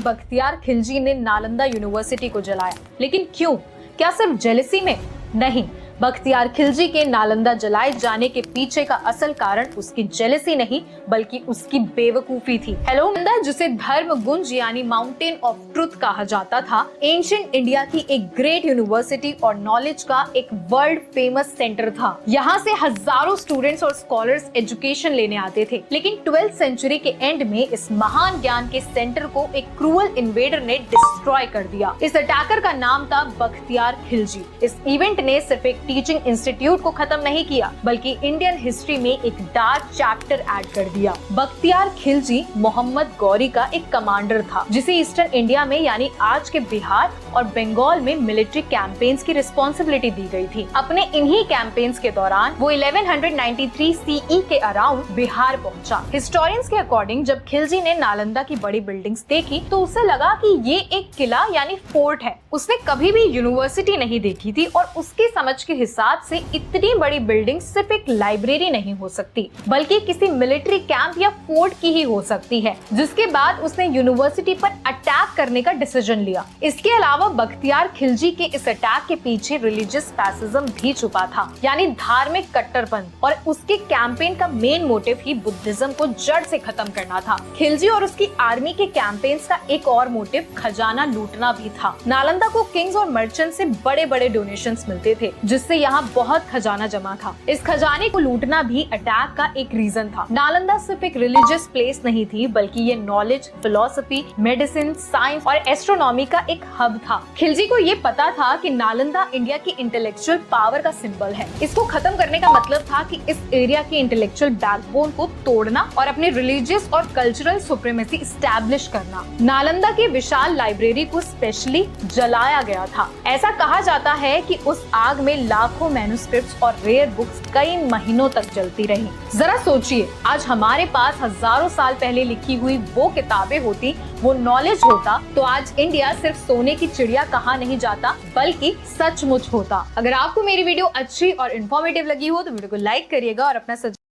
बख्तियार खिलजी ने नालंदा यूनिवर्सिटी को जलाया, लेकिन क्यों? क्या सिर्फ जेलसी में? नहीं, बख्तियार खिलजी के नालंदा जलाए जाने के पीछे का असल कारण उसकी जेलसी नहीं बल्कि उसकी बेवकूफी थी। नालंदा, जिसे धर्म गुंज यानी माउंटेन ऑफ ट्रुथ कहा जाता था, एंशिएंट इंडिया की एक ग्रेट यूनिवर्सिटी और नॉलेज का एक वर्ल्ड फेमस सेंटर था। यहाँ से हजारों स्टूडेंट्स और स्कॉलर्स एजुकेशन लेने आते थे, लेकिन 12th सेंचुरी के एंड में इस महान ज्ञान के सेंटर को एक क्रूअल इन्वेडर ने डिस्ट्रॉय कर दिया। इस अटैकर का नाम था बख्तियार खिलजी। इस इवेंट ने सिर्फ एक टीचिंग इंस्टीट्यूट को खत्म नहीं किया बल्कि इंडियन हिस्ट्री में एक डार्क चैप्टर ऐड कर दिया। बख्तियार खिलजी मोहम्मद गौरी का एक कमांडर था, जिसे ईस्टर्न इंडिया में यानी आज के बिहार और बंगाल में मिलिट्री कैंपेन्स की रिस्पॉन्सिबिलिटी दी गई थी। अपने इन्हीं कैंपेन्स के दौरान वो 1193 CE के अराउंड बिहार पहुंचा। हिस्टोरियंस के अकॉर्डिंग जब खिलजी ने नालंदा की बड़ी बिल्डिंग्स देखी तो उसे लगा कि ये एक किला यानी फोर्ट है। उसने कभी भी यूनिवर्सिटी नहीं देखी थी और उसकी समझ के हिसाब से इतनी बड़ी बिल्डिंग सिर्फ एक लाइब्रेरी नहीं हो सकती बल्कि किसी मिलिट्री कैंप या फोर्ट की ही हो सकती है, जिसके बाद उसने यूनिवर्सिटी पर अटैक करने का डिसीजन लिया। इसके अलावा बख्तियार खिलजी के इस अटैक के पीछे रिलीजियस फैसिज्म भी छुपा था, यानी धार्मिक कट्टरपंथ, और उसके कैंपेन का मेन मोटिव ही बुद्धिज्म को जड़ से खत्म करना था। खिलजी और उसकी आर्मी के कैंपेन्स का एक और मोटिव खजाना लूटना भी था। नालंदा को किंग्स और मर्चेंट से बड़े बड़े डोनेशंस मिलते थे, जिससे यहाँ बहुत खजाना जमा था। इस खजाने को लूटना भी अटैक का एक रीजन था। नालंदा सिर्फ एक रिलीजियस प्लेस नहीं थी बल्कि ये नॉलेज, फिलोसफी, मेडिसिन, साइंस और एस्ट्रोनॉमी का एक हब था। खिलजी को ये पता था कि नालंदा इंडिया की इंटेलेक्चुअल पावर का सिंबल है। इसको खत्म करने का मतलब था कि इस एरिया की इंटेलेक्चुअल बैकबोन को तोड़ना और अपने रिलीजियस और कल्चरल सुप्रीमेसी एस्टैब्लिश करना। नालंदा की विशाल लाइब्रेरी को स्पेशली जलाया गया था। ऐसा कहा जाता है कि उस आग में लाखों मैन्युस्क्रिप्ट्स और रेयर बुक्स कई महीनों तक जलती रही। जरा सोचिए, आज हमारे पास हजारों साल पहले लिखी हुई वो किताबें होती, वो नॉलेज होता, तो आज इंडिया सिर्फ सोने की चिड़िया कहा नहीं जाता बल्कि सचमुच होता। अगर आपको मेरी वीडियो अच्छी और इन्फॉर्मेटिव लगी हो तो वीडियो को लाइक करिएगा और अपना